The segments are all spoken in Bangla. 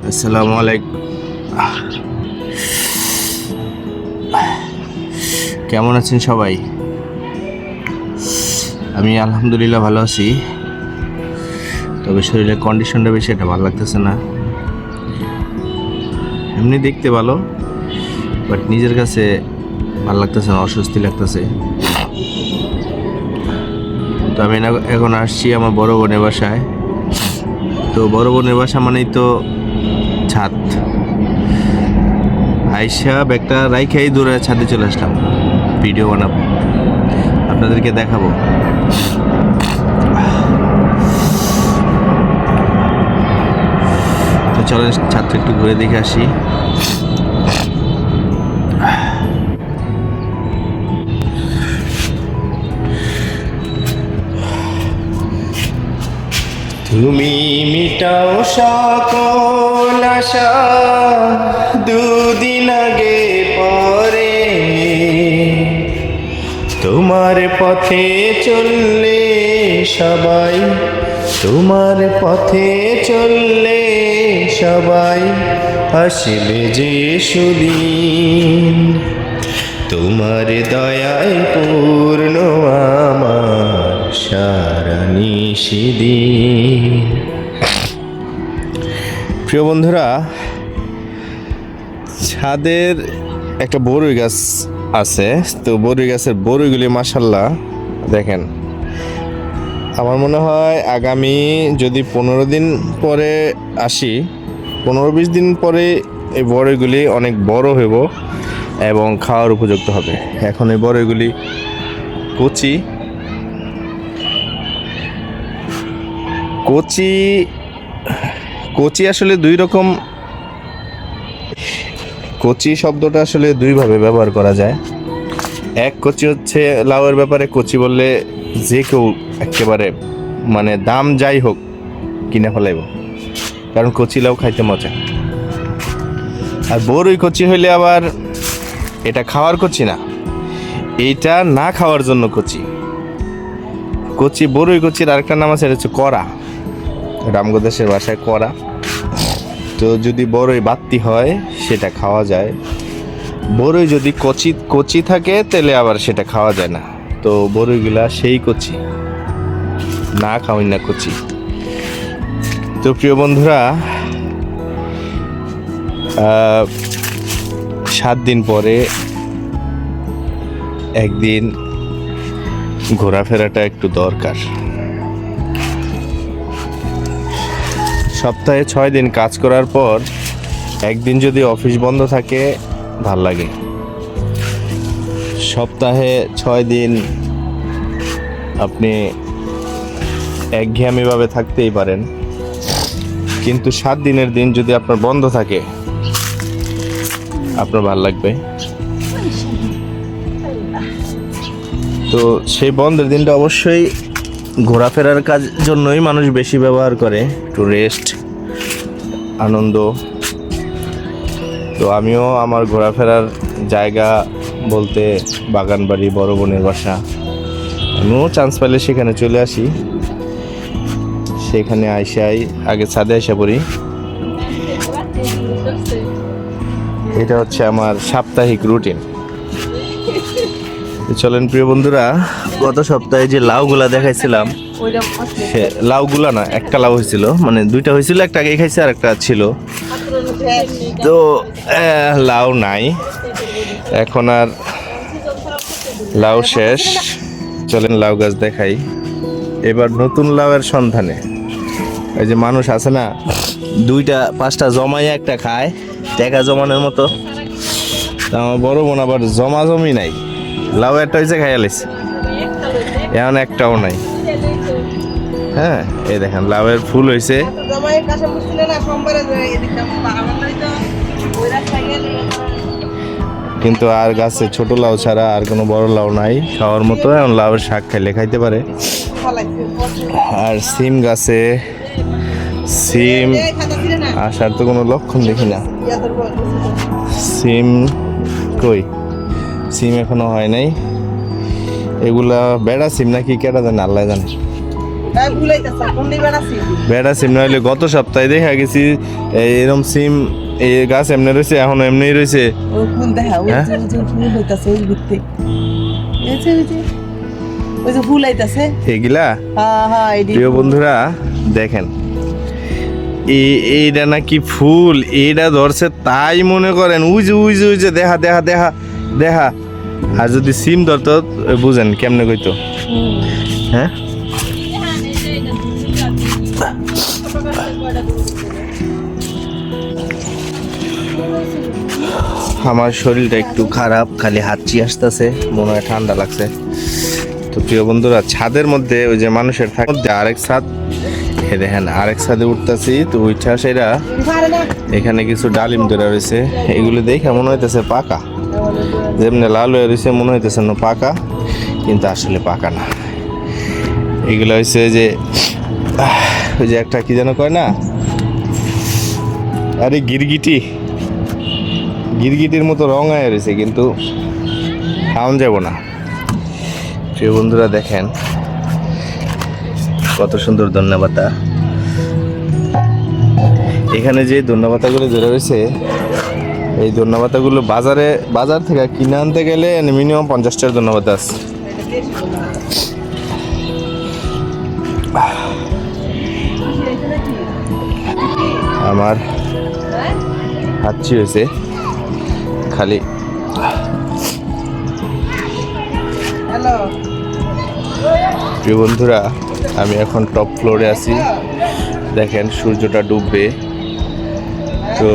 আসসালামু আলাইকুম। কেমন আছেন সবাই? আমি আলহামদুলিল্লাহ ভালো আছি, তবে শরীরের কন্ডিশনটা বেশি একটা ভালো লাগতেছে না। এমনি দেখতে ভালো, বাট নিজের কাছে ভালো লাগতেছে না, অস্বস্তি লাগতেছে। তো আমি এখন আসছি আমার বড় বোনের বাসায়। তো বড় বোনের বাসা মানেই তো ছাদ। আইসা ব্যাগটা রাইখাই দূরে ছাদে চলে আসলাম, ভিডিও বানাবো, আপনাদেরকে দেখাবো। তো চলেন ছাদটা একটু ঘুরে দেখে আসি। তুমি মিটাও সকল আশা, দুদিন আগে পরে তোমার পথে চললে সবাই, তোমার পথে চললে সবাই আসবে যে সুদিন। তোমার দয়ায় পূর্ণ আমার সারা নিশিদিন। প্রিয় বন্ধুরা, ছাদের একটা বড়ই গাছ আছে। তো বড়ই গাছের বড়ইগুলি মাশাল্লাহ দেখেন। আমার মনে হয় আগামী যদি 15 দিন পরে আসি, 15-20 দিন পরে এই বড়ইগুলি অনেক বড় হইব এবং খাওয়ার উপযুক্ত হবে। এখন এই বড়ইগুলি কচি কচি কচি আসলে দুই রকম। কচি শব্দটা আসলে দুইভাবে ব্যবহার করা যায়। এক কচি হচ্ছে লাউয়ের ব্যাপারে কচি বললে যে কেউ একেবারে মানে দাম যাই হোক কিনে ফেলাইব, কারণ কচি লাউ খাইতে মজা। আর বড়ই কচি হইলে আবার এটা খাওয়ার কচি না, এইটা না খাওয়ার জন্য কচি। কচি বড়ই কচির আরেকটা নাম আছে, এটা হচ্ছে করা। রামগদেশের ভাষায় করা। তো যদি বড়ই বাত্তি হয় সেটা খাওয়া যায়, বড়ই যদি কচি কচি থাকে তাহলে আবার সেটা খাওয়া যায় না। তো বড়ইগুলা সেই কচি, না খাওয়াই না কচি। তো প্রিয় বন্ধুরা, 7 দিন পরে একদিন ঘোরাফেরাটা একটু দরকার। সপ্তাহে 6 দিন কাজ করার পর একদিন যদি অফিস বন্ধ থাকে ভাল লাগে। সপ্তাহে 6 দিন আপনি একঘেয়েমিভাবে থাকতেই পারেন, কিন্তু 7 দিনের দিন যদি আপনার বন্ধ থাকে আপনার ভাল লাগবে। তো সেই বন্ধের দিনটা অবশ্যই ঘোরাফেরার কাজ জন্যই মানুষ বেশি ব্যবহার করে, একটু রেস্ট, আনন্দ। তো আমিও আমার ঘোরাফেরার জায়গা বলতে বাগানবাড়ি, বড় বোনের বাসা, আমিও চান্স পেলে সেখানে চলে আসি। সেখানে আইসাই আগে ছাদে আইসা পড়ি। এটা হচ্ছে আমার সাপ্তাহিক রুটিন। চলেন প্রিয় বন্ধুরা, গত সপ্তাহে যে লাউগুলা দেখাইছিলাম, সে লাউগুলা না, একটা লাউ হয়েছিল, মানে দুইটা হয়েছিল, একটা আগে খাইছে আর একটা ছিল। তো লাউ নাই, এখন আর লাউ শেষ। চলেন লাউ গাছ দেখাই। এবার নতুন লাউয়ের সন্ধানে। এই যে মানুষ আছে না, 2-5টা জমাইয়া একটা খায়, টাকা জমানোর মতো। আমার বড় বোন আবার জমি নাই, লাউ একটা হয়েছে খাইয়া লাইছে, এখন একটাও নাই। হ্যাঁ, এই দেখেন লাউয়ের ফুল হয়েছে, কিন্তু আর গাছে ছোট লাউ ছাড়া আর কোনো বড় লাউ নাই খাওয়ার মতো। এখন লাউয়ের শাক খাইলে খাইতে পারে। আর সিম গাছে সিম আসার তো কোনো লক্ষণ দেখি না। সিম কই, সিম এখনো হয় নাই। এগুলা বেড়া সিম নাকি কেটা জানে, আল্লাহ জানে। বেড়া সিম নইলে গত সপ্তাহে দেখা গেছি এরকম সিম এই গাছ এমনি রয়েছে এখন এমনি রয়েছে। এগুলা প্রিয় বন্ধুরা দেখেন এইটা নাকি ফুল, এইটা ধরছে তাই মনে করেন উই যে দেখা দেখা দেখা দেখা। আর যদি সিম ধরতো বুঝেন কেমনে কইতো। হ্যাঁ আমার শরীরটা একটু খারাপ, খালি হাঁচি আসতেছে, মনে হয় ঠান্ডা লাগছে। তো প্রিয় বন্ধুরা ছাদের মধ্যে ওই যে মানুষের থাকে মধ্যে আরেক ছাদ, দেখেন আরেক ছাদে উঠতেছি। তো উঠা সেরা এখানে কিছু ডালিম ধরে রয়েছে, এগুলো দেখে মনে হইতেছে পাকা, যেমনি লাল হয়ে রয়েছে মনে হইতেছে না পাকা, কিন্তু আসলে পাকা না। এগুলো হয়েছে যে ওই যে একটা কি যেন কয় না, আরে গিরগিটির মতো রং হয়ে রয়েছে, কিন্তু খাওয়ান যাব না। প্রিয় বন্ধুরা দেখেন কত সুন্দর ধন্যবাতা। এখানে যে ধন্যবাতাগুলো ধরে রয়েছে, এই ধন্যবাতাগুলো বাজার থেকে কিনে আনতে গেলে মিনিমাম 50টার ধন্যবাদ আছে। আমার হাঁচি হয়েছে খালি। প্রিয় বন্ধুরা আমি এখন টপ ফ্লোরে আছি, দেখেন সূর্যটা ডুববে। তো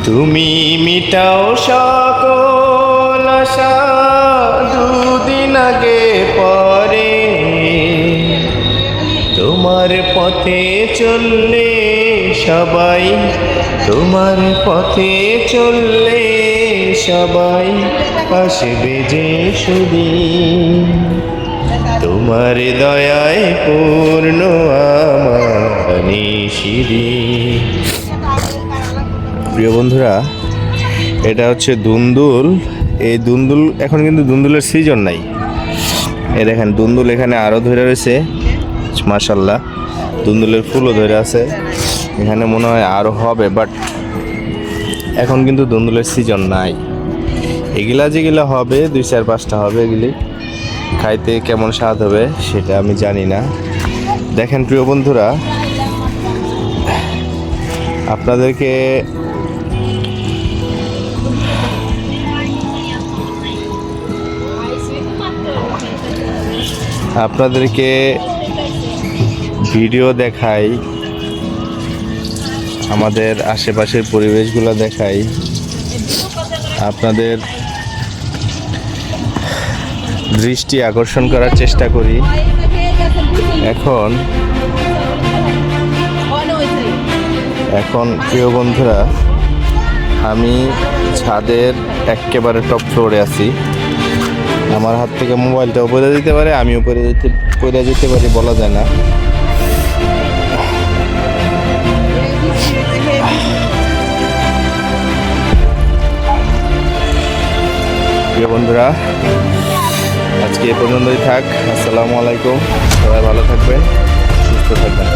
তুমি মিটাও সকল আশা দুদিন আগে পরে, তোমার পথে চললে সবাই, তোমার পথে চললে সবাই আসবে যে সুদিন, তোমার দয়ায় পূর্ণ আমার নিশিদিন। প্রিয় বন্ধুরা এটা হচ্ছে দুন্দুল। এই দুন্দুল এখন কিন্তু দুন্দুলের সিজন নাই। এই দেখেন দুন্দুল এখানে আরও ধরে রয়েছে, মাশাল্লাহ দুন্দুলের ফুলও ধরে আছে। এখানে মনে হয় আরও হবে, বাট এখন কিন্তু দুন্দুলের সিজন নাই। এগুলা যেগুলা হবে 2-4-5টা হবে, এগুলি খাইতে কেমন স্বাদ হবে সেটা আমি জানি না। দেখেন প্রিয় বন্ধুরা আপনাদেরকে ভিডিও দেখাই, আমাদের আশেপাশের পরিবেশগুলো দেখাই, আপনাদের দৃষ্টি আকর্ষণ করার চেষ্টা করি। এখন প্রিয় বন্ধুরা আমি ছাদের একেবারে টপ ফ্লোরে আছি। আমার হাত থেকে মোবাইলটা উপরে দিতে পারে, আমি উপরে যেতে পারি, বলা যায় না। প্রিয় বন্ধুরা আজকে এ পর্যন্তই থাক। আসসালামু আলাইকুম, সবাই ভালো থাকবেন, সুস্থ থাকবেন।